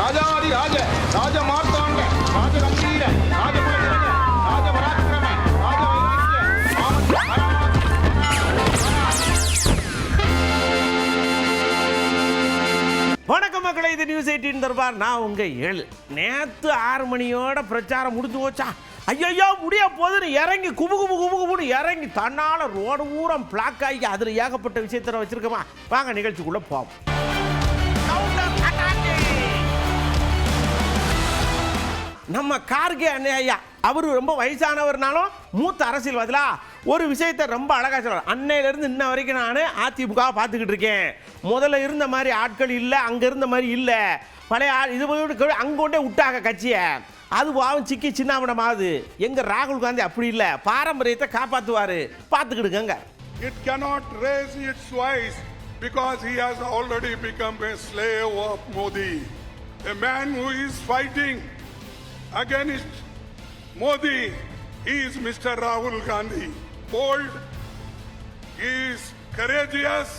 ராஜாதி ராஜ ராஜ மார்த்தாண்ட ராஜ கம்பீர ராஜ குலதிலக ராஜ பராக்கிரம ராஜ வைராக்கிய வணக்கம் மக்களை, இது நியூஸ் 18 தர்பார். நான் உங்க 7. நேற்று 6 மணியோட பிரச்சாரம் முடிஞ்சு போச்சா? ஐயோ முடிய போதுன்னு இறங்கி குபுன்னு இறங்கி தன்னால ரோடு ஊரம் பிளாக் ஆகி அதில் ஏகப்பட்ட விஷயத்தை வச்சிருக்கோமா? வாங்க நிகழ்ச்சிக்குள்ள போவோம். நம்ம கார்கே அண்ணன் ஐயா, அவரு ரொம்ப வயசானவர்னாலும் மூத்த அரசியல்வாதிலா ஒரு விஷயத்தை ரொம்ப அழகா சொல்றாரு. அன்னையிலிருந்து இன்ன வரைக்கும் நான் அதிமுக பார்த்துக்கிட்டு இருக்கேன். முதல்ல இருந்த மாதிரி ஆட்கள் இல்லை, அங்க இருந்த மாதிரி இல்லை. பழைய இது அங்க கொண்டே விட்டாங்க கட்சியை. அது பாவம் சிக்கி சின்னாமணமாகுது. எங்க ராகுல் காந்தி அப்படி இல்லை, பாரம்பரியத்தை காப்பாற்றுவாரு. பார்த்துக்கிடுங்க. It cannot raise its voice because he has already become a slave of Modi. A man who is fighting against Modi is Mr. Rahul Gandhi. Bold, he is courageous,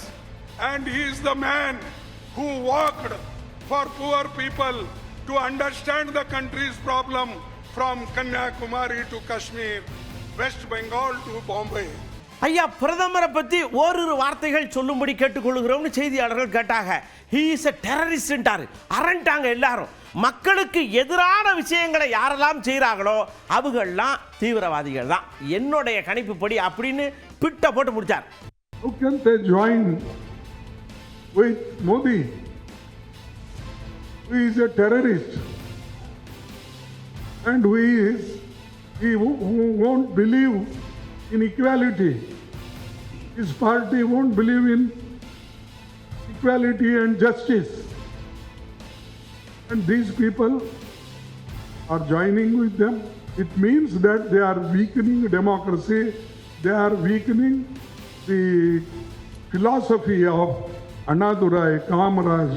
and he is the man who worked for poor people to understand the country's problem from Kanyakumari to Kashmir, West Bengal to Bombay. ஐயா, பிரதமரை பற்றி ஓரிரு வார்த்தைகள் சொல்லும்படி கேட்டுக்கொள்கிறோம்னு செய்தியாளர்கள் கேட்டாங்க. He is a டெரரிஸ்டாரு, அரண்டாங்க எல்லாரும். மக்களுக்கு எதிரான விஷயங்களை யாரெல்லாம் செய்கிறாங்களோ அவங்கெல்லாம் தீவிரவாதிகள் தான், என்னுடைய கணிப்புப்படி அப்படின்னு பிட்ட போட்டு முடிச்சார். How can they join with Modi, who is a terrorist and who won't believe in equality? His party won't believe in equality and justice. And these people are joining with them. It means that they are weakening democracy. They are weakening the philosophy of Annadurai, Kamaraj,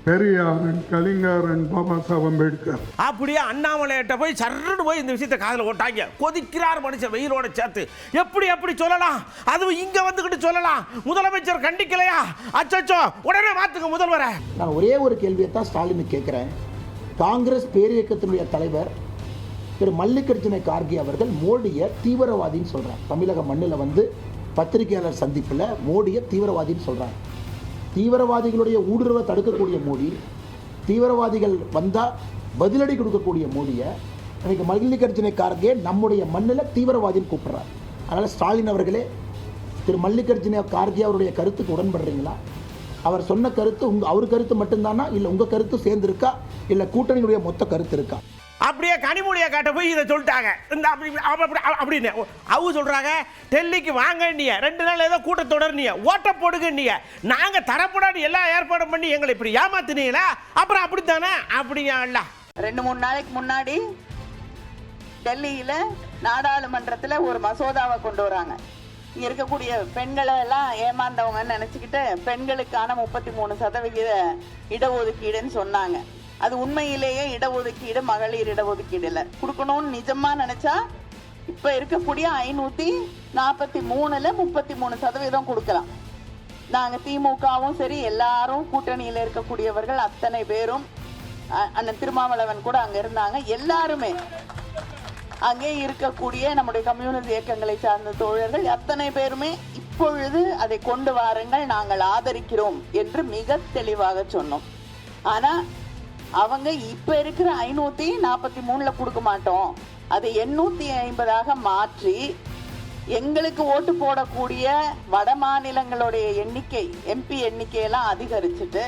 Periyar and Kalingar and Baba Saheb Ambedkar. அப்படியே அண்ணாமலையிட்ட போய் சர்ன்னு போய் இந்த விஷயத்தை காதில் ஓட்டாங்க. கொதிக்கிறார் மனுஷன் வெயிலோட சேர்த்து. எப்படி சொல்லலாம்? அதுவும் இங்க வந்துகிட்டு சொல்லலாம். முதலமைச்சர் கண்டிக்கலையா? அச்சோ, உடனே மாத்துங்க முதல்வரை. நான் ஒரே ஒரு கேள்வியை தான் ஸ்டாலினுக்கு கேட்கிறேன். காங்கிரஸ் பேரியக்கத்தினுடைய தலைவர் திரு மல்லிகார்ஜுன கார்கே அவர்கள் மோடியை தீவிரவாதின்னு சொல்றாங்க. தமிழக மண்ணில் வந்து பத்திரிகையாளர் சந்திப்பில் மோடியை தீவிரவாதின்னு சொல்றாங்க. தீவிரவாதிகளுடைய ஊடுருவை தடுக்கக்கூடிய மோடி, தீவிரவாதிகள் வந்தால் பதிலடி கொடுக்கக்கூடிய மோடியை இன்னைக்கு மல்லிகார்ஜுன கார்கே நம்முடைய மண்ணில் தீவிரவாதின்னு கூப்பிடுறார். அதனால் ஸ்டாலின் அவர்களே, திரு மல்லிகார்ஜுன கார்கே அவருடைய கருத்துக்கு உடன்படுறீங்களா? அவர் சொன்ன கருத்து அவர் கருத்து மட்டும்தானா, இல்லை உங்கள் கருத்து சேர்ந்துருக்கா, இல்லை கூட்டணியுடைய மொத்த கருத்து இருக்கா? அப்படியே கனிமொழியை காட்ட போய் இதை சொல்லிட்டாங்க. இந்த அப்படின்னு அவங்க சொல்றாங்க, டெல்லிக்கு வாங்க, நீங்க 2 நாள் ஏதோ கூட்டத்தொடர், நீங்க ஓட்ட போடுங்க, நீங்க நாங்க தரப்படாது எல்லா ஏற்பாடும் பண்ணி எங்களை இப்படி ஏமாத்தினீங்களா? அப்புறம் அப்படித்தானே? அப்படியா? 2-3 நாளைக்கு முன்னாடி டெல்லியில நாடாளுமன்றத்தில் ஒரு மசோதாவை கொண்டு வராங்க. இங்க இருக்கக்கூடிய பெண்களை எல்லாம் ஏமாந்தவங்கன்னு நினைச்சுக்கிட்டு பெண்களுக்கான 33% இடஒதுக்கீடுன்னு சொன்னாங்க. அது உண்மையிலேயே இடஒதுக்கீடு, மகளிர் இடஒதுக்கீடு இல்லை. கொடுக்கணும்னு நிஜமா நினைச்சா இப்ப இருக்கக்கூடிய 543ல் 33% கொடுக்கலாம். நாங்க திமுகவும் சரி, எல்லாரும் கூட்டணியில இருக்கக்கூடியவர்கள் அத்தனை பேரும், அண்ணன் திருமாவளவன் கூட அங்க இருந்தாங்க, எல்லாருமே அங்கே இருக்கக்கூடிய நம்முடைய கம்யூனிஸ்ட் இயக்கங்களை சார்ந்த தோழர்கள் அத்தனை பேருமே இப்பொழுது அதை கொண்டு வாருங்கள், நாங்கள் ஆதரிக்கிறோம் என்று மிக தெளிவாக சொன்னோம். ஆனா அவங்க இப்ப இருக்கிற 543ல் கொடுக்க மாட்டோம், அதை 850 மாற்றி எங்களுக்கு ஓட்டு போடக்கூடிய வட மாநிலங்களுடைய எண்ணிக்கை, எம்பி எண்ணிக்கையெல்லாம் அதிகரிச்சுட்டு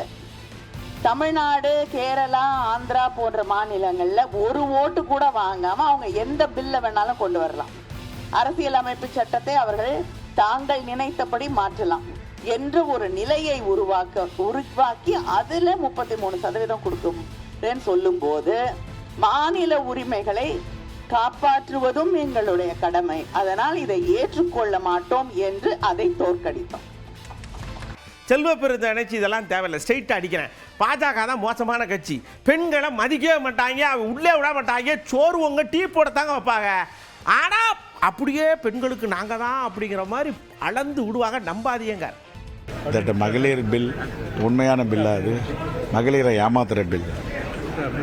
தமிழ்நாடு, கேரளா, ஆந்திரா போன்ற மாநிலங்கள்ல ஒரு ஓட்டு கூட வாங்காம அவங்க எந்த பில்ல வேணாலும் கொண்டு வரலாம். அரசியலமைப்பு சட்டத்தை அவர்கள் தாங்கள் நினைத்தபடி மாற்றலாம் என்று ஒரு நிலையை உருவாக்கி அதுல 33% கொடுக்கும் சொல்லும் போது மாநில உரிமைகளை காப்பாற்றுவதும் எங்களுடைய கடமை. அதனால் இதை ஏற்றுக்கொள்ள மாட்டோம் என்று அதை தோற்கடித்தோம். செல்வ பெருந்த நினைச்சு இதெல்லாம் தேவையில்லை, ஸ்ட்ரெயிட்டாக அடிக்கிறேன். பாஜக தான் மோசமான கட்சி. பெண்களை மதிக்கவே மாட்டாங்க, உள்ளே விட மாட்டாங்க, சோறுவங்க டீ போடத்தாங்க வைப்பாங்க. ஆனால் அப்படியே பெண்களுக்கு நாங்கள் தான் அப்படிங்கிற மாதிரி அளந்து விடுவாங்க. நம்பாதீங்க. மகளிர் பில் உண்மையான பில்லா? அது மகளிரை ஏமாத்துகிற பில்.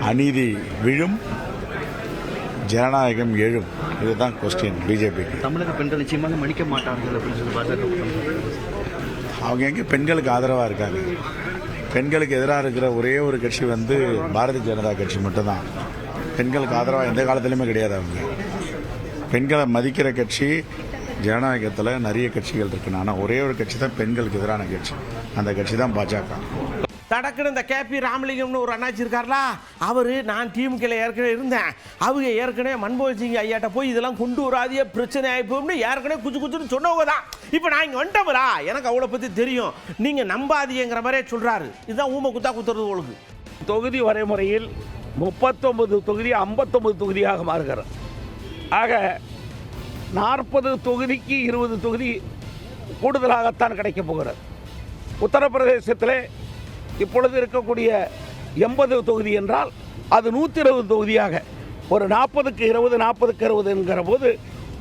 அநீதி விழும், ஜனநாயகம் எழும். இதுதான் கொஸ்டின் பிஜேபிக்கு. தமிழக பெண்கள் நிச்சயமாக மன்னிக்க மாட்டார்கள் அப்படின்னு சொல்லி பாஜக. அவங்க எங்கே பெண்களுக்கு ஆதரவாக இருக்காங்க? பெண்களுக்கு எதிராக இருக்கிற ஒரே ஒரு கட்சி பாரதிய ஜனதா கட்சி மட்டும்தான். பெண்களுக்கு ஆதரவாக எந்த காலத்துலையுமே கிடையாது. அவங்க பெண்களை மதிக்கிற கட்சி ஜனநாயகத்தில் நிறைய கட்சிகள் இருக்குன்னு, ஆனால் ஒரே ஒரு கட்சி தான் பெண்களுக்கு எதிரான கட்சி. அந்த கட்சி தான் பாஜக. தடக்குன்னு இந்த கேபி ராமலிங்கம்னு ஒரு அண்ணாச்சி இருக்கார்லா, அவர் நான் டீமுக்கில் ஏற்கனவே இருந்தேன், அவங்க ஏற்கனவே மன்மோகன் சிங் ஐயாட்ட போய் இதெல்லாம் கொண்டு வராதிய பிரச்சனை ஆகிப்போம்னு ஏற்கனவே குச்சுன்னு சொன்னவங்க தான். இப்போ நான் இங்கே வந்துட்டவரா, எனக்கு அவ்வளோ பற்றி தெரியும், நீங்கள் நம்பாதீங்கிற மாதிரியே சொல்கிறாரு. இதுதான் ஊமை குத்தா குத்துறது உங்களுக்கு. தொகுதி வரைமுறையில் 39 தொகுதி 59 தொகுதியாக மாறுகிறது. ஆக 40 தொகுதிக்கு 20 தொகுதி கூடுதலாகத்தான் கிடைக்கப் போகிறது. உத்தரப்பிரதேசத்தில் இப்பொழுது இருக்கக்கூடிய 80 தொகுதி என்றால் அது 120 தொகுதியாக, ஒரு 40க்கு 20 40க்கு 20 என்கிற போது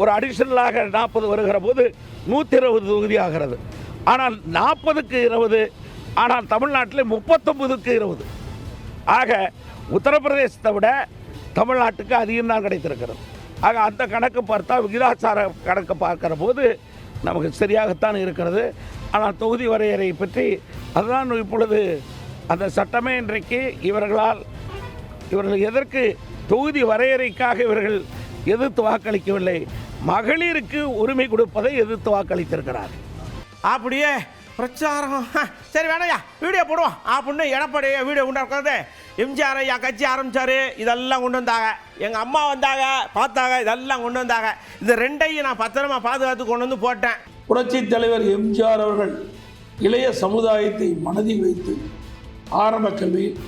ஒரு அடிஷனலாக 40 வருகிற போது 120 தொகுதி ஆகிறது. ஆனால் 40க்கு 20, ஆனால் தமிழ்நாட்டில் 39க்கு 20. ஆக உத்தரப்பிரதேசத்தை விட தமிழ்நாட்டுக்கு அதிகம் தான் கிடைத்திருக்கிறது. ஆக அந்த கணக்கு பார்த்தா, விகிதாச்சார கணக்கு பார்க்கிற போது நமக்கு சரியாகத்தான் இருக்கிறது. ஆனால் தொகுதி வரையறை பற்றி அதுதான் இப்பொழுது அந்த சட்டமே இன்றைக்கு இவர்கள் எதற்கு தொகுதி வரையறைக்காக இவர்கள் எதிர்த்து வாக்களிக்கவில்லை, மகளிருக்கு உரிமை கொடுப்பதை எதிர்த்து வாக்களித்திருக்கிறார். அப்படியே பிரச்சாரம் சரி வேணையா வீடியோ போடுவோம் அப்படின்னு எடப்பாடி வீடியோ கொண்டு உட்காந்து எம்ஜிஆர் ஐயா கட்சி ஆரம்பித்தார், இதெல்லாம் கொண்டு வந்தாங்க, எங்கள் அம்மா வந்தாங்க பார்த்தாங்க, இதெல்லாம் கொண்டு வந்தாங்க. இந்த ரெண்டையும் நான் பத்திரமா பாதுகாத்து கொண்டு வந்து போட்டேன். புரட்சித் தலைவர் எம்ஜிஆர் அவர்கள் இளைய சமுதாயத்தை மனதில் வைத்து ஆரம்ப கல்வியில்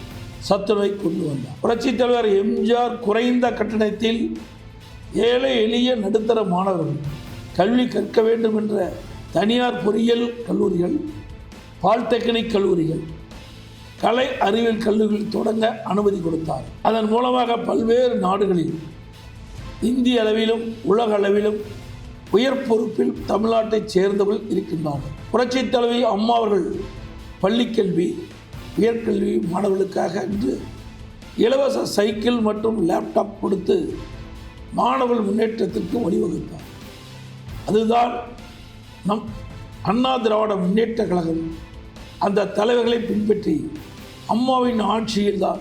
சத்துணவை கொண்டு வந்தார். புரட்சித் தலைவர் எம்ஜிஆர் குறைந்த கட்டணத்தில் ஏழை எளிய நடுத்தர மாணவர்கள் கல்வி கற்க வேண்டும் என்ற தனியார் பொறியியல் கல்லூரிகள், பாலிடெக்னிக் கல்லூரிகள், கலை அறிவியல் கல்லூரிகள் தொடங்க அனுமதி கொடுத்தார். அதன் மூலமாக பல்வேறு நாடுகளில் இந்திய அளவிலும் உலக அளவிலும் உயர் பொறுப்பில் தமிழ்நாட்டைச் சேர்ந்தவர்கள் இருக்கின்றார்கள். புரட்சித் தலைவி அம்மா அவர்கள் பள்ளிக்கல்வி, உயர்கல்வி மாணவர்களுக்காக என்று இலவச சைக்கிள் மற்றும் லேப்டாப் கொடுத்து மாணவர்கள் முன்னேற்றத்திற்கு வழிவகுத்தார். அதுதான் நம் அண்ணா திராவிட முன்னேற்ற கழகம் அந்த தலைவர்களை பின்பற்றி அம்மாவின் ஆட்சியில் தான்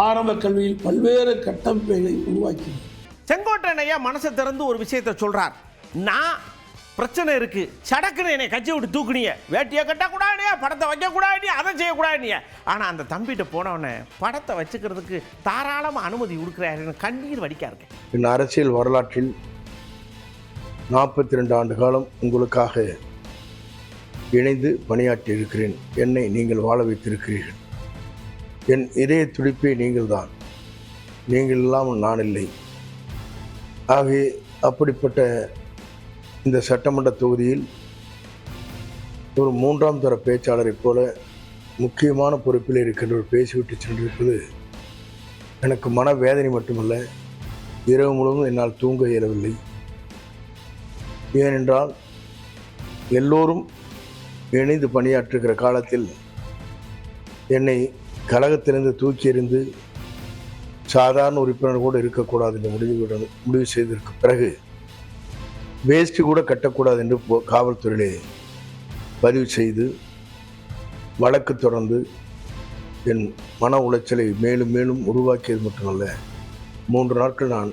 ஆரம்ப கல்வியில் பல்வேறு கட்டமைப்புகளை உருவாக்கினார். செங்கோட்டையன் ஐயா மனசை திறந்து ஒரு விஷயத்தை சொல்றார். நான் பிரச்சனை இருக்கு, சடக்குன்னு என்னை கட்சியை விட்டு தூக்குனீங்க, வேட்டியை கட்டக்கூடாது, படத்தை வைக்கக்கூடாது, அதை செய்யக்கூடாது. ஆனால் அந்த தம்பிகிட்ட போனவனே படத்தை வச்சுக்கிறதுக்கு தாராளமாக அனுமதி கொடுக்குறாரு. கண்ணீர் வடிக்க இருக்கு. என் அரசியல் வரலாற்றில் 42 ஆண்டு காலம் உங்களுக்காக இணைந்து பணியாற்றி இருக்கிறேன். என்னை நீங்கள் வாழ வைத்திருக்கிறீர்கள். என் இதய துடிப்பே நீங்கள் தான், நீங்கள் இல்லாமல் நான் இல்லை. ஆகவே அப்படிப்பட்ட இந்த சட்டமன்ற தொகுதியில் ஒரு 3ஆம் தர பேச்சாளரைப் போல முக்கியமான பொறுப்பில் இருக்கின்றவர் பேசிவிட்டு சென்றிருப்பது எனக்கு மனவேதனை மட்டுமல்ல, இரவு முழுவதும் என்னால் தூங்க இயலவில்லை. ஏனென்றால் எல்லோரும் இணைந்து பணியாற்றுகிற காலத்தில் என்னை கழகத்திலிருந்து தூக்கி எறிந்து சாதாரண உறுப்பினர் கூட இருக்கக்கூடாது என்று முடிவு செய்ததற்கு பிறகு வேஷ்டி கூட கட்டக்கூடாது என்று காவல்துறையிலே பதிவு செய்து வழக்கு தொடர்ந்து என் மன உளைச்சலை மேலும் மேலும் உருவாக்கியது மட்டுமல்ல, 3 நாட்கள் நான்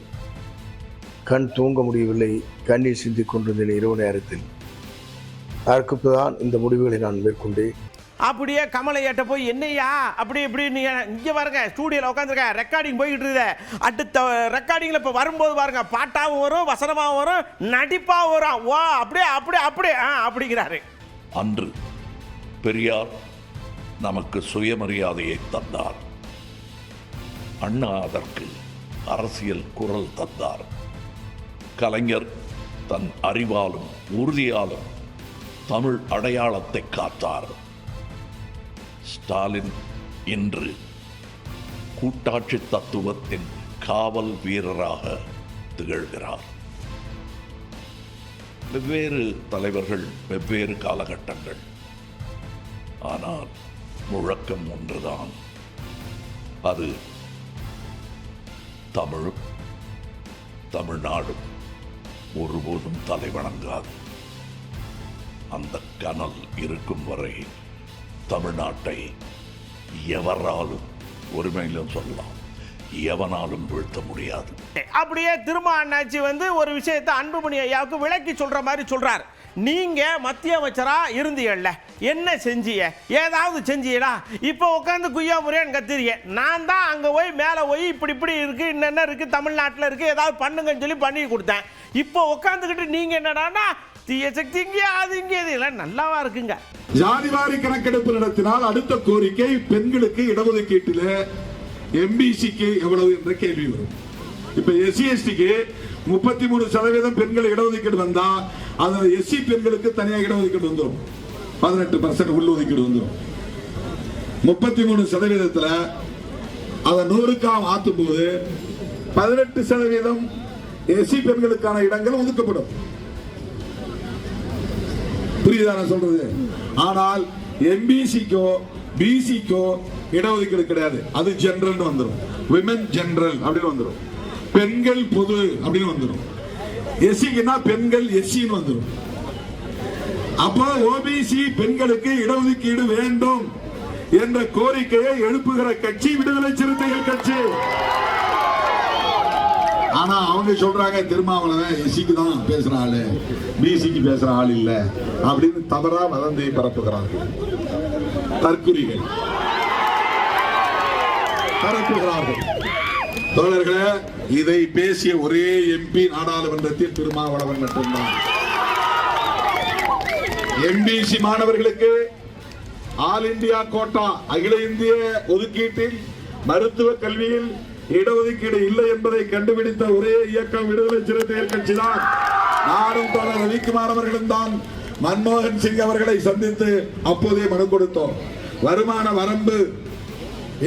கண் தூங்க முடியவில்லை, கண்ணீர் சிந்திக் கொண்டிருந்தேன் இரவு நேரத்தில். அதற்கு தான் இந்த முடிவுகளை நான் மேற்கொண்டேன். அப்படியே கமலையாட்ட போய் என்னையா அப்படி இப்படி நீ இங்கே பாருங்க, ஸ்டூடியோவில் உட்காந்துருக்க ரெக்கார்டிங் போய்கிட்டு இருந்த, அடுத்த ரெக்கார்டிங்கில் இப்போ வரும்போது பாருங்க பாட்டாகவும் வரும், வசனமாகவும் வரும், நடிப்பாகவும் வரும். வா அப்படியே அப்படியே அப்படியே அப்படிங்கிறாரு. அன்று பெரியார் நமக்கு சுயமரியாதையை தந்தார். அண்ணா அதற்கு அரசியல் குரல் தந்தார். கலைஞர் தன் அறிவாலும் உறுதியாலும் தமிழ் அடையாளத்தை காத்தார். ஸ்டாலின் இன்று கூட்டாட்சி தத்துவத்தின் காவல் வீரராக திகழ்கிறார். வெவ்வேறு தலைவர்கள், வெவ்வேறு காலகட்டங்கள், ஆனால் முழக்கம் ஒன்றுதான். அது தமிழும் தமிழ்நாடும் ஒருபோதும் தலைவணங்காது. அந்த கனல் இருக்கும் வரை தமிழ்நாட்டை எவராலும் ஒருமையிலும் சொல்லலாம், எவனாலும் வீழ்த்த முடியாது. அப்படியே திரும்ப அண்ணாச்சி வந்து ஒரு விஷயத்தை அன்புமணி ஐயாவுக்கு விளக்கி சொல்ற மாதிரி சொல்றார். நீங்க மத்திய அமைச்சரா இருந்தீங்கல்ல, என்ன செஞ்சீங்க? ஏதாவது செஞ்சீங்களா? இப்போ உட்காந்து குய்யா முறையான்னு கத்துறீங்க. நான் தான் அங்க போய் மேலே போய் இப்படி இப்படி இருக்கு, என்னென்ன இருக்கு, தமிழ்நாட்டில் இருக்கு, ஏதாவது பண்ணுங்கன்னு சொல்லி பண்ணி கொடுத்தேன். இப்போ உட்காந்துக்கிட்டு நீங்க என்னடான்னா தீய சக்தி இங்கே அது இங்கே இதெல்லாம் நல்லாவா இருக்குங்க. ஜாதிவாரி கணக்கெடுப்பு நடத்தினால் அடுத்த கோரிக்கை பெண்களுக்கு இடஒதுக்கீட்டில் எம்பிசிக்கு எவ்வளவு என்ற கேள்வி வரும். இப்ப எஸ்சி எஸ்டிக்கு 33% பெண்கள் இடஒதுக்கீடு வந்தா அது எஸ்சி பெண்களுக்கு தனியாக இடஒதுக்கீடு வந்துடும், 18% உள்ளொதுக்கீடு வந்துடும். 33% அதை 100க்கா மாற்றும் போது 18% எஸ்சி பெண்களுக்கான இடங்கள் ஒதுக்கப்படும். புரியுதா நான் சொல்றது? ஆனால் எம்பிசிக்கோ பிசிக்கோ இடஒதுக்கீடு கிடையாது. அது ஜெனரல் வந்துடும், விமன் ஜெனரல் அப்படின்னு வந்துடும், பெண்கள் பொது அப்படின்னு வந்துடும். எஸ்சிக்குன்னா பெண்கள் எஸ்சின்னு வந்துடும். அப்போ ஓபிசி பெண்களுக்கு இடஒதுக்கீடு வேண்டும் என்ற கோரிக்கையை எழுப்புகிற கட்சி விடுதலை சிறுத்தைகள் கட்சி. ஆனா அவங்க சொல்றாங்க திருமாவளவன் எஸ்சிக்கு தான் பேசுற ஆளு, பிசிக்கு பேசுற ஆள் இல்ல அப்படின்னு தவறா வதந்தி பரப்புகிறார்கள். தற்குறிகள் பரப்புகிறார்கள். தோழர்களே, இதை பேசிய ஒரே எம்பி நாடாளுமன்றத்தில் திருமாவளவன் மட்டும்தான். எம்பிசி மாணவர்களுக்கு ஆல் இந்தியா கோட்டா, அகில இந்திய ஒதுக்கீட்டில் மருத்துவ கல்வியில் இடஒதுக்கீடு இல்லை என்பதை கண்டுபிடித்த ஒரே இயக்கம் விடுதலை சிறுத்தைகள் கட்சி தான். நானும் தோழர் ரவிக்குமார் அவர்களும் தான் மன்மோகன் சிங் அவர்களை சந்தித்து அப்போதே மனு கொடுத்தோம். வருமான வரம்பு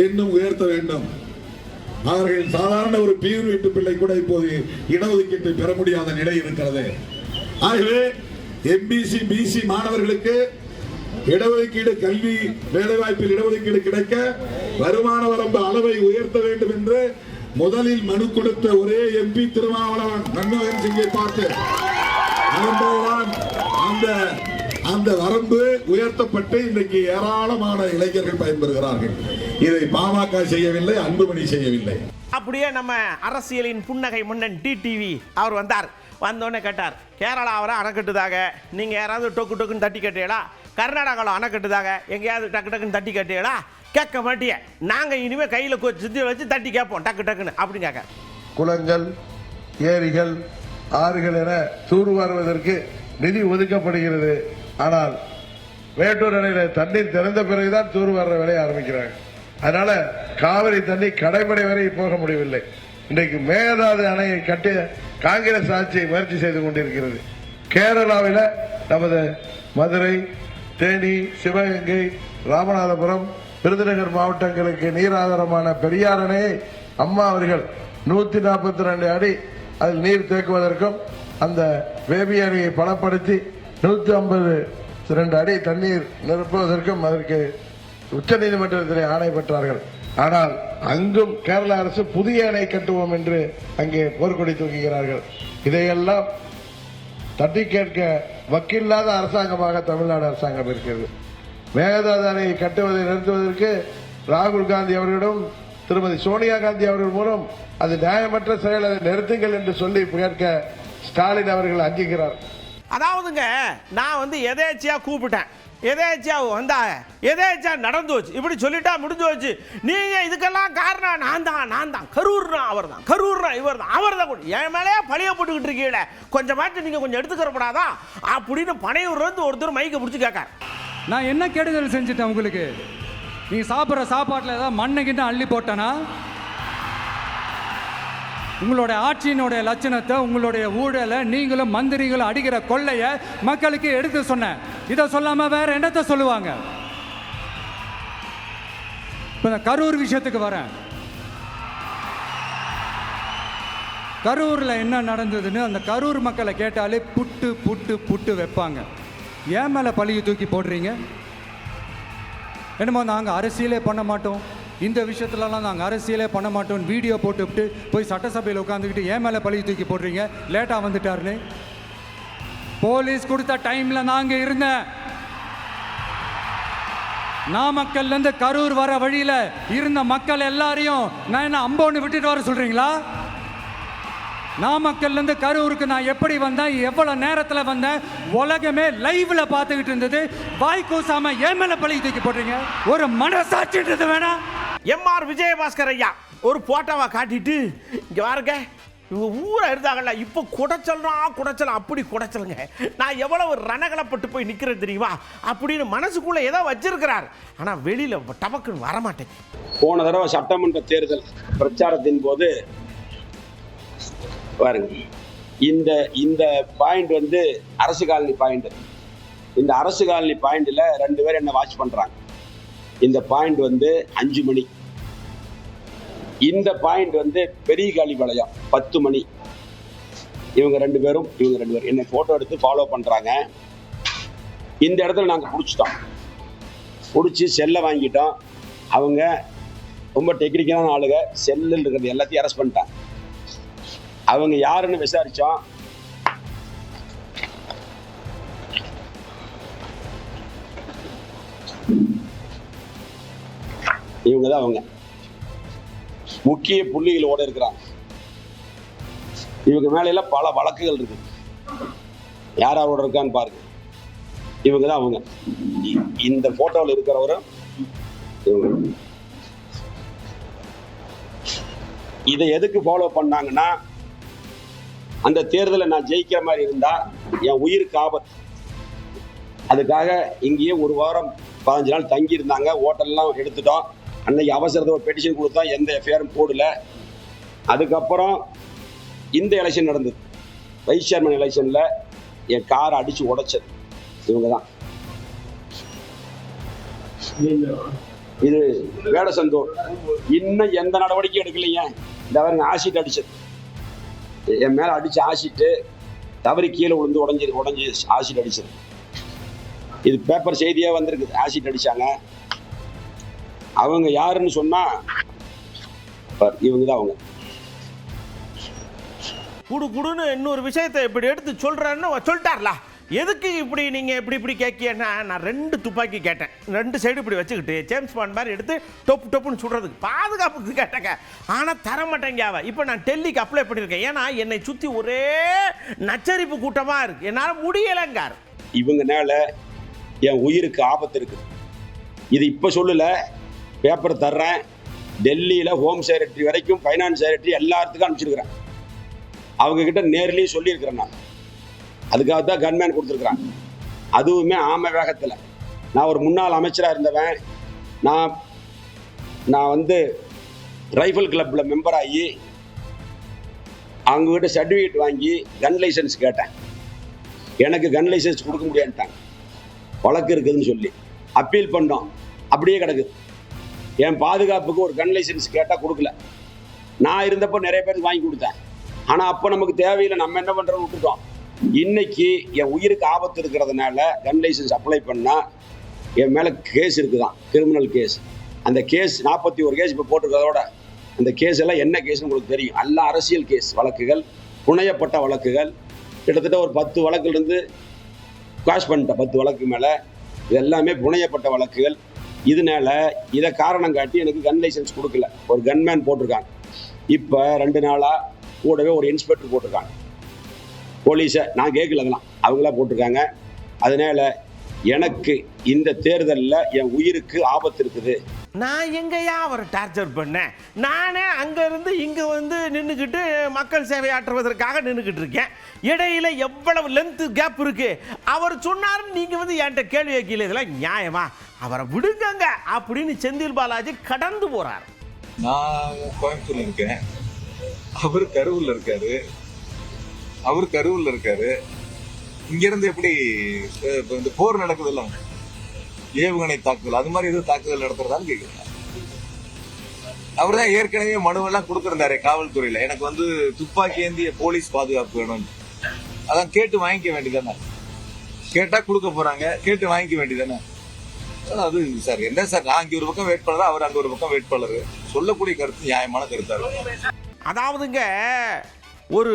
இன்னும் உயர்த்த வேண்டும். அவர்கள் சாதாரண ஒரு பீர் வீட்டு பிள்ளை கூட இப்போது இடஒதுக்கீட்டை பெற முடியாத நிலை இருக்கிறது. ஆகவே எம்பிசி பிசி மாணவர்களுக்கு இடஒதுக்கீடு, கல்வி வேலைவாய்ப்பில் இடஒதுக்கீடு கிடைக்க வருமான வரம்பு அளவை உயர்த்த வேண்டும் என்று முதலில் மனு கொடுத்த ஒரே எம்பி திருமாவளவன் மன்மோகன் சிங்கை பார்த்து அந்த வரம்பு உயர்த்தப்பட்டு இன்றைக்கு ஏராளமான இளைஞர்கள் பயன்பெறுகிறார்கள். இதை பாமக செய்யவில்லை, அன்புமணி செய்யவில்லை. அப்படியே நம்ம அரசியலின் புன்னகை மன்னன் டிடிவி அவர் வந்தார். வந்தோடனே கேட்டார், கேரளாவில் அணை கட்டுதாக நீங்கள் யாராவது டொக்கு டொக்குன்னு தட்டி கட்டியடா? கர்நாடகாவில் அணை கட்டுதாக எங்கேயாவது டக்கு டக்குன்னு தட்டி கட்டியடா? கேட்க மாட்டிய. நாங்கள் இனிமேல் கையில் சுற்றி வச்சு தட்டி கேட்போம் டக்கு டக்குன்னு அப்படின்னு கேட்க. குளங்கள், ஏரிகள், ஆறுகள் என தூர்வாருவதற்கு நிதி ஒதுக்கப்படுகிறது. ஆனால் மேட்டூர் அணையில் தண்ணீர் திறந்த பிறகுதான் தூர்வார வேலையை ஆரம்பிக்கிறாங்க. அதனால காவிரி தண்ணி கடைமடை வரை போக முடியவில்லை. இன்றைக்கு மேகதாது அணையை கட்ட காங்கிரஸ் ஆட்சி முயற்சி செய்து கொண்டிருக்கிறது. கேரளாவில் நமது மதுரை, தேனி, சிவகங்கை, ராமநாதபுரம், விருதுநகர் மாவட்டங்களுக்கு நீராதாரமான பெரியார் அணையை அம்மா அவர்கள் 142 அடி அதில் நீர் தேக்குவதற்கும் அந்த வேபி அணையை பலப்படுத்தி 152 அடி தண்ணீர் நிரப்புவதற்கும் அதற்கு உச்சநீதிமன்றத்தில் ஆணை பெற்றார்கள். ஆனால் அங்கும் கேரள அரசு புதிய அணை கட்டுவோம் என்று அங்கே போர்க்கொடி தூக்குகிறார்கள். இதையெல்லாம் தட்டி கேட்க வக்கில்லாத அரசாங்கமாக தமிழ்நாடு அரசாங்கம் இருக்கிறது. மேகதாது அணையை கட்டுவதை நிறுத்துவதற்கு ராகுல் காந்தி அவர்களிடம் திருமதி சோனியா காந்தி அவர்கள் மூலம் அது நியாயமற்ற செயல், அதை நிறுத்துங்கள் என்று சொல்லி கேட்க ஸ்டாலின் அவர்கள் அஞ்சுகிறார். அதாவதுங்க, நான் வந்து எதேச்சியா கூப்பிட்டேன், எதேச்சியா வந்தாங்க, எதேச்சியா நடந்து வச்சு இப்படி சொல்லிட்டா முடிஞ்சு வச்சு. நீங்க இதுக்கெல்லாம் காரணம் நான் தான் கரூர்னா அவர் தான், கரூர்னா இவர் தான், அவர் தான். என் மேலே பழைய போட்டுக்கிட்டு இருக்கீங்களே, கொஞ்சமாச்சும் நீங்க கொஞ்சம் எடுத்துக்கிறப்படாதா அப்படின்னு பனையூர்ல இருந்து ஒருத்தர் மைக்கை பிடிச்சி கேட்கார். நான் என்ன கெடுதல் செஞ்சுட்டேன் உங்களுக்கு? நீங்க சாப்பிட்ற சாப்பாட்டில் ஏதாவது மண்ணுக்கிட்ட அள்ளி போட்டேனா? உங்களுடைய ஆட்சியினுடைய லட்சணத்தை, உங்களுடைய ஊழலை, நீங்களும் மந்திரிகளும் அடிக்கிற கொள்ளையை மக்களுக்கு எடுத்து சொன்னேன். இதை சொல்லாம வேற என்னத்தை சொல்லுவாங்க? இப்போ இந்த கரூர் விஷயத்துக்கு வரேன். கரூரில் என்ன நடந்ததுன்னு அந்த கரூர் மக்களை கேட்டாலே புட்டு புட்டு புட்டு வைப்பாங்க. ஏன் மேலே பழியை தூக்கி போடுறீங்க? என்னமோ நாங்கள் அரசியலே பண்ண மாட்டோம், இந்த விஷயத்துலலாம் நாங்கள் அரசியலே பண்ண மாட்டோம்னு வீடியோ போட்டுவிட்டு போய் சட்டசபையில் உட்காந்துக்கிட்டு ஏன் மேலே பழி தூக்கி போடுறீங்க லேட்டாக வந்துட்டாருன்னு. போலீஸ் கொடுத்த டைமில் நாங்கள் இருந்தேன். நாமக்கல்லேருந்து கரூர் வர வழியில் இருந்த மக்கள் எல்லாரையும் நான் என்ன அம்போன்னு விட்டுட்டு வர சொல்கிறீங்களா? நாமக்கல்லேருந்து கரூருக்கு நான் எப்படி வந்தேன், எவ்வளோ நேரத்தில் வந்தேன், உலகமே லைவ்ல பார்த்துக்கிட்டு இருந்தது. வாய் கூசாம ஏன் மேலே பழி தூக்கி போடுறீங்க? ஒரு மனசாட்சின்றது வேணாம். எம்ஆர் விஜயபாஸ்கர் ஐயா ஒரு போட்டோவை காட்டிட்டு இங்கே பாருங்க இவங்க ஊரை இருந்தாங்கல்ல இப்போ குடைச்சல் அப்படி குடைச்சலுங்க, நான் எவ்வளவு ரணகலப்பட்டு போய் நிற்கிறேன் தெரியுமா அப்படின்னு மனசுக்குள்ளே ஏதோ வச்சிருக்கிறார். ஆனால் வெளியில் டபக்குன்னு வரமாட்டேன். போன தடவை சட்டமன்ற தேர்தல் பிரச்சாரத்தின் போது பாருங்க, இந்த பாயிண்ட் வந்து அரசு காலனி பாயிண்ட். இந்த அரசு காலனி பாயிண்டில் 2 பேர் என்ன வாட்ச் பண்ணுறாங்க. இந்த பாயிண்ட் வந்து 5 மணி. இந்த பாயிண்ட் வந்து பெரிய காளிபாளையம் 10 மணி. இவங்க ரெண்டு பேரும் என்னை ஃபோட்டோ எடுத்து ஃபாலோ பண்ணுறாங்க. இந்த இடத்துல நாங்கள் பிடிச்சி செல்லை வாங்கிட்டோம். அவங்க ரொம்ப டெக்னிக்கலான ஆளுங்க, செல்லில் இருக்கிறது எல்லாத்தையும் அரெஸ்ட் பண்ணிட்டாங்க. அவங்க யாருன்னு விசாரித்தோம். இவங்க தான் அவங்க முக்கிய புள்ளிகளோட இருக்கிறாங்க. இவங்க மேலையெல்லாம் பல வழக்குகள் இருக்கு. யாரோட இருக்கான்னு பாருங்க. இவங்க தான் அவங்க. இந்த போட்டோவில் இருக்கிறவரும் இவங்க. இதை எதுக்கு ஃபாலோ பண்ணாங்கன்னா, அந்த தேர்தலை நான் ஜெயிக்கிற மாதிரி இருந்தா என் உயிருக்கு ஆபத்து. அதுக்காக இங்கேயே 1 வாரம் 15 நாள் தங்கி இருந்தாங்க. ஹோட்டல்லாம் எடுத்துட்டோம். அன்னைக்கு அவசரத்தை ஒரு பெட்டிஷன் கொடுத்தா எந்த எஃப்ஐஆரும் போடல. அதுக்கப்புறம் இந்த எலெக்ஷன் நடந்தது, வைஸ் சேர்மன் எலெக்ஷன்ல என் காரை அடிச்சு உடைச்சது இவங்க தான். இது வேடசந்தூர். இன்னும் எந்த நடவடிக்கையும் எடுக்கலைங்க. இந்த அவருங்க ஆசிட் அடிச்சது, என் மேல அடிச்சு ஆசிட்டு தவறி கீழே விழுந்து உடஞ்சி ஆசிட் அடிச்சது. இது பேப்பர் செய்தியா வந்திருக்குது. ஆசிட் அடிச்சாங்க. அவங்க யாருன்னு சொன்னா இவங்க தான் அவங்க. குடுன்னு இன்னொரு விஷயத்தை இப்படி எடுத்து சொல்றேன்னு சொல்லிட்டார்ல. எதுக்கு இப்படி நீங்க இப்படி கேட்கீங்கன்னா, நான் 2 துப்பாக்கி கேட்டேன். 2 சைடு இப்படி வச்சுக்கிட்டு ஜேம்ஸ் பாண்ட் மாதிரி எடுத்து டொப்புன்னு சுடுறதுக்கு பாதுகாப்புக்கு கேட்டேங்க. ஆனால் தர மாட்டேங்க. இப்போ நான் டெல்லிக்கு அப்ளை பண்ணியிருக்கேன். ஏன்னா என்னை சுற்றி ஒரே நச்சரிப்பு கூட்டமாக இருக்கு, என்னால் முடியலைங்கார். இவங்கனால என் உயிருக்கு ஆபத்து இருக்கு. இது இப்போ சொல்லல, பேப்பர் தர்றேன். டெல்லியில் ஹோம் செக்ரட்டரி வரைக்கும், ஃபைனான்ஸ் செக்ரட்டரி எல்லாத்துக்கும் அனுப்பிச்சிருக்கிறேன். அவங்க கிட்ட நேர்லேயே சொல்லியிருக்கிறேன். அதுக்காக தான் கன்மேன் கொடுத்துருக்குறாங்க. அதுவுமே ஆமை வேகத்தில். நான் ஒரு முன்னாள் அமைச்சராக இருந்தவன். நான் வந்து ரைஃபிள் கிளப்பில் மெம்பர் ஆகி அவங்ககிட்ட சர்டிஃபிகேட் வாங்கி கன் லைசன்ஸ் கேட்டேன். எனக்கு கன் லைசன்ஸ் கொடுக்க முடியாதுட்டாங்க, வழக்கு இருக்குதுன்னு சொல்லி. அப்பீல் பண்ணோம், அப்படியே கிடக்குது. என் பாதுகாப்புக்கு ஒரு கன் லைசன்ஸ் கேட்டால் கொடுக்கல. நான் இருந்தப்போ நிறைய பேருக்கு வாங்கி கொடுத்தேன். ஆனால் அப்போ நமக்கு தேவையில்லை, நம்ம என்ன பண்ணுறோன்னு விட்டுட்டோம். இன்னைக்கு என் உயிருக்கு ஆபத்து இருக்கிறதுனால கன் லைசன்ஸ் அப்ளை பண்ணால் என் மேலே கேஸ் இருக்குதான், கிரிமினல் கேஸ். அந்த கேஸ் 41 கேஸ் இப்போ போட்டிருக்கிறதோட அந்த கேஸ் எல்லாம் என்ன கேஸ்ன்னு உங்களுக்கு தெரியும். எல்லாம் அரசியல் கேஸ் வழக்குகள், புனையப்பட்ட வழக்குகள். கிட்டத்தட்ட ஒரு 10 வழக்குலேருந்து காஷ் பண்ணிட்டேன். 10 வழக்கு மேலே. இது எல்லாமே புனையப்பட்ட வழக்குகள். இதனால இதை காரணம் காட்டி எனக்கு கன் லைசன்ஸ் கொடுக்கல. ஒரு கன்மேன் போட்டிருக்காங்க. இப்போ 2 நாளாக கூடவே ஒரு இன்ஸ்பெக்டர் போட்டிருக்காங்க. போலீஸை நான் கேட்கல, அதெல்லாம் அவங்களா போட்டிருக்காங்க. அதனால எனக்கு இந்த தேர்தலில் என் உயிருக்கு ஆபத்து இருக்குது. நான் எங்கேயா அவரை டார்ச்சர் பண்ணேன்? நானே அங்கேருந்து இங்கே வந்து நின்றுக்கிட்டு மக்கள் சேவையாற்றுவதற்காக நின்றுக்கிட்டு இருக்கேன். இடையில எவ்வளவு லென்த்து கேப் இருக்கு. அவர் சொன்னார், நீங்கள் வந்து என்கிட்ட கேள்வி வைக்கல. இதெல்லாம் நியாயமா? அவரை விடுங்கங்க அப்படின்னு செந்தில் பாலாஜி கடந்து போறார். நான் கோயம்புத்தூர்ல இருக்கேன், அவர் கரூர்ல இருக்காரு. இங்கிருந்து எப்படி இந்த போர் நடக்குதுல்ல, ஏவுகணை தாக்குதல், அது மாதிரி எதுவும் தாக்குதல் நடத்துறதான்னு கேட்குறேன். அவர் தான் ஏற்கனவே மனுவெல்லாம் கொடுத்துருந்தாரு காவல்துறையில, எனக்கு வந்து துப்பாக்கி ஏந்திய போலீஸ் பாதுகாப்பு வேணும்னு. அதான் கேட்டு வாங்கிக்க வேண்டியதானே. கேட்டா கொடுக்க போறாங்க, கேட்டு வாங்கிக்க வேண்டியதானே. அது சார் என்ன சார், நான் இங்க ஒரு பக்கம் வேட்பாளர், அவர் அங்க ஒரு பக்கம் வேட்பாளர், சொல்லக்கூடிய கருத்து நியாயமான கருத்தா இருக்கு. அதாவதுங்க ஒரு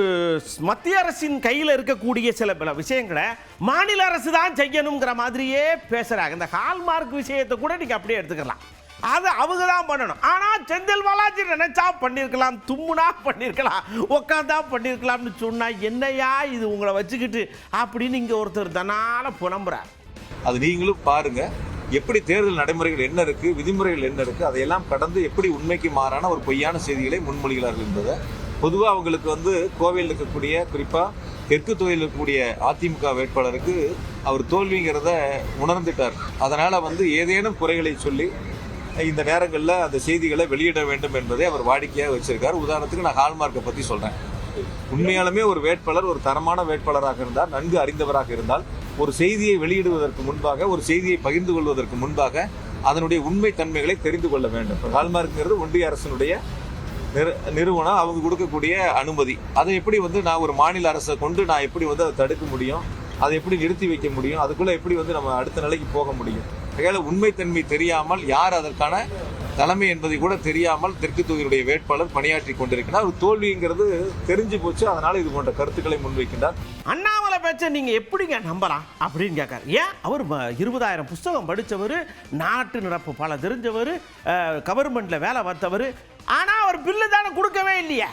மத்திய அரசின் கையில் இருக்கக்கூடிய சில பல விஷயங்களை மாநில அரசு தான் செய்யணுங்கிற மாதிரியே பேசுறாங்க. இந்த ஹால்மார்க் விஷயத்தை கூட நீங்க அப்படியே எடுத்துக்கலாம், அது அவங்க தான் பண்ணணும். ஆனால் செந்தில் பாலாஜி நினைச்சா பண்ணியிருக்கலாம், தும்முனா பண்ணியிருக்கலாம், உட்காந்தா பண்ணியிருக்கலாம்னு சொன்னா என்னையா இது உங்களை வச்சுக்கிட்டு அப்படின்னு இங்கே ஒருத்தர் தனால புலம்புறார். அது நீங்களும் பாருங்க, எப்படி தேர்தல் நடைமுறைகள் என்ன இருக்கு, விதிமுறைகள் என்ன இருக்கு, அதையெல்லாம் கடந்து எப்படி உண்மைக்கு மாறான ஒரு பொய்யான செய்திகளை முன்மொழிகிறார்கள் என்பதை பொதுவாக அவங்களுக்கு கோவையில் இருக்கக்கூடிய, குறிப்பாக தெற்கு தொகுதியில் இருக்கக்கூடிய அதிமுக வேட்பாளருக்கு அவர் தோல்விங்கிறத உணர்ந்துட்டார். அதனால் ஏதேனும் குறைகளை சொல்லி இந்த நேரங்களில் அந்த செய்திகளை வெளியிட வேண்டும் என்பதை அவர் வாடிக்கையாக வச்சிருக்கார். உதாரணத்துக்கு நான் ஹால்மார்க்கை பற்றி சொல்கிறேன். உண்மையாலுமே ஒரு வேட்பாளர் ஒரு தரமான வேட்பாளராக இருந்தால், நன்கு அறிந்தவராக இருந்தால், ஒரு செய்தியை வெளியிடுவதற்கு முன்பாக, ஒரு செய்தியை பகிர்ந்து கொள்வதற்கு முன்பாக அதனுடைய உண்மை தன்மைகளை தெரிந்து கொள்ள வேண்டும். ஹால்மார்க்ங்கிறது ஒன்றிய அரசினுடைய நிறுவனம், அவங்க கொடுக்கக்கூடிய அனுமதி. அதை எப்படி நான் ஒரு மாநில அரசை கொண்டு நான் எப்படி அதை தடுக்க முடியும், அதை எப்படி நிறுத்தி வைக்க முடியும், அதுக்குள்ள எப்படி நம்ம அடுத்த நிலைக்கு போக முடியும்? அதனால உண்மைத்தன்மை தெரியாமல், யார் அதற்கான தலைமை என்பதை கூட தெரியாமல் தெற்கு தொகுதியுடைய வேட்பாளர் பணியாற்றி கொண்டிருக்கிறார். ஒரு தோல்விங்கிறது தெரிஞ்சு போச்சு, அதனால இது போன்ற கருத்துக்களை முன்வைக்கின்றார். அண்ணாமலை பேச்ச நீங்க எப்படிங்க நம்பலாம் அப்படின்னு கேட்காரு. ஏன் அவர் 20,000 புஸ்தகம் படித்தவர், நாட்டு நடப்பு பல தெரிஞ்சவர், கவர்மெண்ட்ல வேலை பார்த்தவர். ஆனா அவர் பில்லு தானே கொடுக்கவே இல்லையே.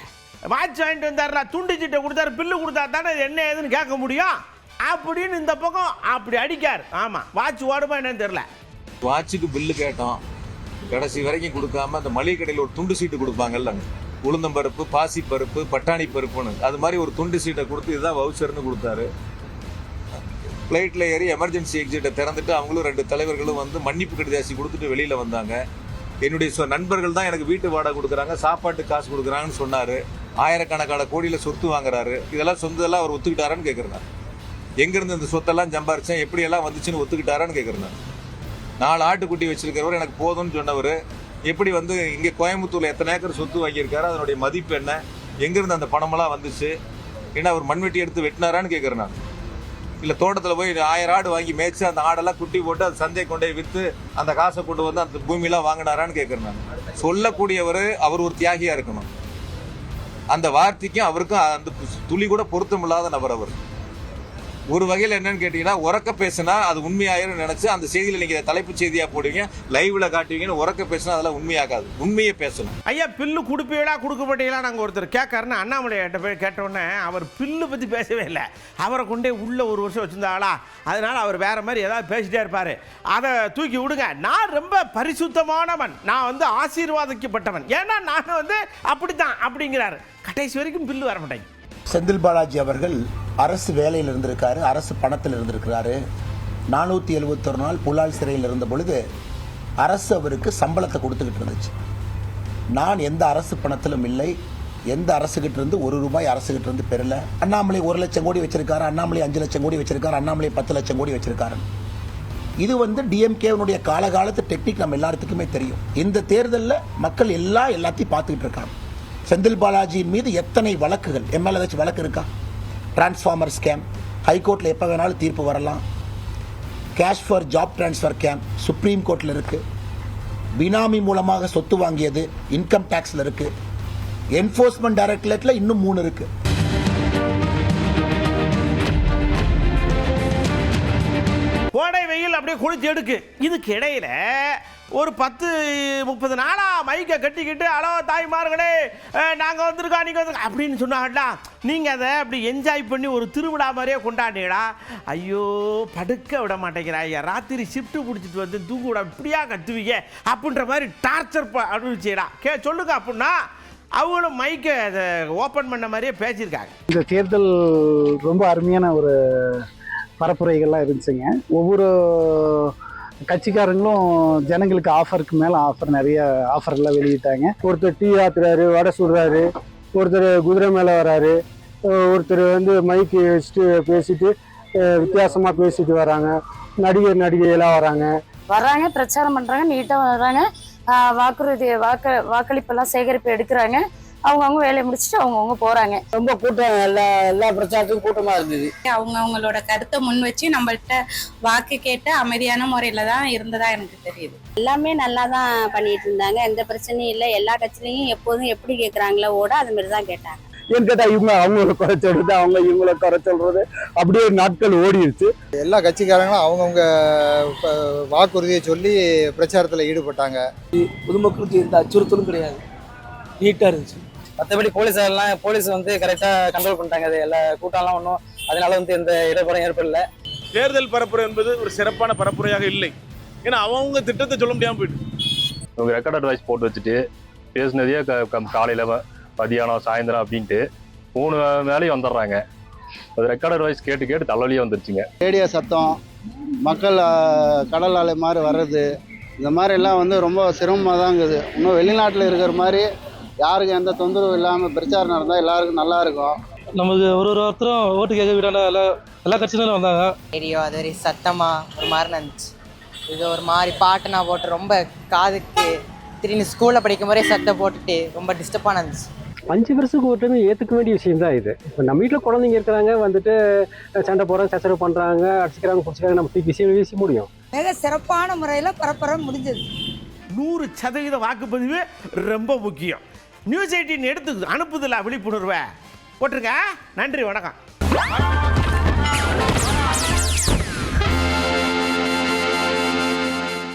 வாட்ச் வாங்கிட்டு வந்தாருல, துண்டு சீட்டை கொடுத்தாரு, பில்லு கொடுத்தா தானே என்ன ஏதுன்னு கேட்க முடியும் அப்படின்னு இந்த பக்கம் அப்படி அடிக்காரு. ஆமா, வாட்ச் ஓடுமா என்னன்னு தெரியல. வாட்சுக்கு பில்லு கேட்டோம், கடைசி வரைக்கும் கொடுக்காம அந்த மளிகை கடையில் ஒரு துண்டு சீட்டு கொடுப்பாங்கல்ல, உளுந்தம்பருப்பு, பாசி பருப்பு, பட்டாணி பருப்புன்னு, அது மாதிரி ஒரு துண்டு சீட்டை கொடுத்து இதுதான் வவுச்சர்னு கொடுத்தாரு. ஃப்ளைட்டில் ஏறி எமர்ஜென்சி எக்ஸிட்டை திறந்துட்டு அவங்களும் 2 தலைவர்களும் மன்னிப்பு கடிதாசி கொடுத்துட்டு வெளியில் வந்தாங்க. என்னுடைய நண்பர்கள் தான் எனக்கு வீட்டு வாடகை கொடுக்குறாங்க, சாப்பாட்டு காசு கொடுக்குறாங்கன்னு சொன்னார். ஆயிரக்கணக்கான கோடியில் சொத்து வாங்குறாரு. இதெல்லாம் சொந்தெல்லாம் அவர் ஒத்துக்கிட்டாரான்னு கேட்குறேன். எங்கேருந்து இந்த சொத்தெல்லாம் சம்பாரிச்சேன், எப்படியெல்லாம் வந்துச்சுன்னு ஒத்துக்கிட்டாரான்னு கேட்குறேன். 4 ஆட்டுக்குட்டி வச்சிருக்கிறவர் எனக்கு போதும்னு சொன்னவர் எப்படி இங்கே கோயம்புத்தூரில் எத்தனை ஏக்கர் சொத்து வாங்கியிருக்காரு, அதனுடைய மதிப்பு என்ன, எங்கேருந்து அந்த பணமெல்லாம் வந்துச்சு, ஏன்னா அவர் மண்வெட்டி எடுத்து வெட்டினாரான்னு கேட்குறேன் நான். இல்லை தோட்டத்தில் போய் 1000 ஆடு வாங்கி மேய்ச்சி அந்த ஆடெல்லாம் குட்டி போட்டு அது சந்தை கொண்டே விற்று அந்த காசை கொண்டு அந்த பூமியெல்லாம் வாங்கினாரான்னு கேட்குறேன் நான். சொல்லக்கூடியவர் அவர் ஒரு தியாகியாக இருக்கணும். அந்த வார்த்தைக்கும் அவருக்கும் அந்த துளி கூட பொருத்தமில்லாத நபர் அவர். ஒரு வகையில் என்னன்னு கேட்டீங்கன்னா, உறக்க பேசினா அது உண்மையாயிரும் நினைச்சு அந்த செய்தியில் நீங்க தலைப்புச் செய்தியா போடுவீங்க, லைவ்ல காட்டுவீங்கன்னு. உறக்க பேசினா அதெல்லாம் உண்மையாகாது, உண்மையை பேசணும். ஐயா, பில்லு கொடுப்பீங்களா கொடுக்க மாட்டீங்களா நாங்கள் ஒருத்தர் கேட்காருன்னு அண்ணாமலை போய் கேட்டோடனே அவர் பில்லு பற்றி பேசவே இல்லை. அவரை கொண்டே உள்ள 1 வருஷம் வச்சிருந்தாங்களா, அதனால அவர் வேற மாதிரி ஏதாவது பேசிட்டே இருப்பாரு. அதை தூக்கி விடுங்க. நான் ரொம்ப பரிசுத்தமானவன், நான் ஆசீர்வாதிக்கப்பட்டவன், ஏன்னா நான் அப்படித்தான் அப்படிங்கிறாரு. கடைசி வரைக்கும் பில்லு வர மாட்டேங்க. செந்தில் பாலாஜி அவர்கள் அரசு வேலையில் இருந்திருக்காரு, அரசு பணத்தில் இருந்திருக்கிறாரு. 471 நாள் புலால் சிறையில் இருந்த பொழுது அரசு அவருக்கு சம்பளத்தை கொடுத்துக்கிட்டு இருந்துச்சு. நான் எந்த அரசு பணத்திலும் இல்லை, எந்த அரசுகிட்ட இருந்து 1 ரூபாய் அரசுகிட்ட இருந்து பெறல. அண்ணாமலை 1 லட்சம் கோடி வச்சிருக்காரு, அண்ணாமலை 5 லட்சம் கோடி வச்சிருக்காரு, அண்ணாமலை 10 லட்சம் கோடி வச்சிருக்காரு. இது டிஎம்கேனுடைய காலகாலத்து டெக்னிக் நம்ம எல்லாத்துக்குமே தெரியும். இந்த தேர்தலில் மக்கள் எல்லாத்தையும் பார்த்துக்கிட்டு இருக்காங்க. செந்தில் பாலாஜியின் மீது எத்தனை வழக்குகள், எம்எல்ஏ வச்சு வழக்கு இருக்கா? டிரான்ஸ்ஃபார்மர் ஸ்கேம், ஹைகோர்ட்டில் எப்போ வேணாலும் தீர்ப்பு வரலாம். Cash for job transfer scam supreme கோர்ட்டில் இருக்கு. பினாமி மூலமாக சொத்து வாங்கியது இன்கம் டேக்ஸில் இருக்கு. என்ஃபோர்ஸ்மெண்ட் டைரக்டரேட்டில் இன்னும் 3 இருக்கு. கோடை வெயில் அப்படியே குளிச்சு எடுக்கு. இதுக்கு இடையில ஒரு 10-30 நாளா மைக்கை கட்டிக்கிட்டு, ஹலோ தாய்மார்களே, நாங்கள் வந்திருக்கோம், நீங்கள் வந்து அப்படின்னு சொன்னாங்கடா. நீங்கள் அதை அப்படி என்ஜாய் பண்ணி ஒரு திருவிழா மாதிரியே கொண்டாடிங்களா? ஐயோ, படுக்க விட மாட்டேங்கிறா ஐயா, ராத்திரி ஷிஃப்ட்டு பிடிச்சிட்டு தூங்க விட இப்படியா கத்துவீங்க அப்படின்ற மாதிரி டார்ச்சர் அனுபவிச்சீடா. சொல்லுங்க அப்படின்னா அவங்களும் மைக்கை அதை ஓப்பன் பண்ண மாதிரியே பேசியிருக்காங்க. இந்த தேர்தல் ரொம்ப அருமையான ஒரு பரப்புரைகள்லாம் இருந்துச்சுங்க. ஒவ்வொரு கட்சிக்காரங்களும் ஜனங்களுக்கு ஆஃபருக்கு மேலே ஆஃபர், நிறைய ஆஃபர்லாம் வெளியிட்டாங்க. ஒருத்தர் டீ ஆத்துறாரு, வடை சுடுறாரு, ஒருத்தர் குதிரை மேலே வராரு, ஒருத்தர் மைக்கு வச்சுட்டு பேசிட்டு வித்தியாசமாக பேசிட்டு வராங்க. நடிகையெல்லாம் வராங்க, பிரச்சாரம் பண்ணுறாங்க, நீட்டாக வர்றாங்க, வாக்குறுதி வாக்களிப்பெல்லாம் சேகரிப்பு எடுக்கிறாங்க. அவங்கவுங்க வேலையை முடிச்சுட்டு அவங்கவுங்க போறாங்க. ரொம்ப கூட்டம், எல்லா பிரச்சாரத்துக்கும் கூட்டமா இருந்தது. அவங்கவுங்களோட கருத்தை முன் வச்சு நம்மள்கிட்ட வாக்கு கேட்டு அமைதியான முறையில தான் இருந்ததா எனக்கு தெரியுது. எல்லாமே நல்லா தான் பண்ணிட்டு இருந்தாங்க, எந்த பிரச்சனையும் இல்லை. எல்லா கட்சியிலையும் எப்போதும் எப்படி கேட்குறாங்களோ ஓட அது மாதிரி தான் கேட்டாங்க. ஏன்னு கேட்டா இவங்க அவங்கள குறை சொல்றது, அவங்க இவங்கள குறை சொல்றது, அப்படியே நாட்கள் ஓடிடுச்சு. எல்லா கட்சிக்காரங்களும் அவங்கவுங்க வாக்குறுதியை சொல்லி பிரச்சாரத்தில் ஈடுபட்டாங்க. பொதுமக்களுக்கு எந்த அச்சுறுத்தலும் கிடையாது, நீட்டாக இருந்துச்சு. மற்றபடி போலீஸ் வந்து கரெக்டாக கண்ட்ரோல் பண்ணிட்டாங்க. அது எல்லா கூட்டம்லாம் ஒன்றும் அதனால வந்து எந்த இடர்பாடும் ஏற்படல. தேர்தல் பரப்புரை என்பது ஒரு சிறப்பான பரப்புரையாக இல்லை. ஏன்னா அவங்க திட்டத்தை சொல்ல முடியாமல் போயிட்டு அவங்க ரெக்கார்ட் அட்வைஸ் போட்டு வச்சுட்டு பேசினதையே காலையில் மதியானம் சாயந்தரம் அப்படின்ட்டு 3 வேலையும் வந்துடுறாங்க. அது ரெக்கார்ட் அட்வைஸ் கேட்டு கேட்டு தலைவலியே வந்துருச்சுங்க. ரேடியோ சத்தம், மக்கள் கடல் அலை மாதிரி வர்றது, இந்த மாதிரி எல்லாம் வந்து ரொம்ப சிரமமாக தான் இருக்குது. இன்னும் வெளிநாட்டில் இருக்கிற மாதிரி யாருக்கும் எந்த தொந்தரவும் இல்லாமல் பிரச்சாரம் நடந்தால் எல்லாருக்கும் நல்லா இருக்கும். நமக்கு ஒருத்தரும் ஓட்டு கேட்க விடாத எல்லா கட்சியிலும் வந்தாங்க. ரேடியோ அது ஒரு சத்தமா ஒரு மாதிரி இருந்துச்சு. இது ஒரு மாதிரி பாட்டு நான் போட்டு ரொம்ப காதுக்கு திடீர்னு ஸ்கூலில் படிக்கும் போதே சத்தம் போட்டுட்டு ரொம்ப டிஸ்டர்பாக இருந்துச்சு. 5 வருஷத்துக்கு ஓட்டுன்னு ஏற்றுக்க வேண்டிய விஷயம் தான் இது. இப்போ நம்ம வீட்டில் குழந்தைங்க இருக்கிறாங்க, வந்துட்டு சண்டை போடுறாங்க, சச்சரவு பண்ணுறாங்க, அடிச்சுக்கிறாங்க, பிடிச்சிக்கிறாங்க, நம்ம தூக்கி வீசி முடியும். மிக சிறப்பான முறையில் பரப்புரை முடிஞ்சது. 100% வாக்குப்பதிவு ரொம்ப முக்கியம். நியூஸ் 18 எடுத்து அனுப்புதில்ல விழிப்புணர்வை போட்டிருக்க. நன்றி, வணக்கம்.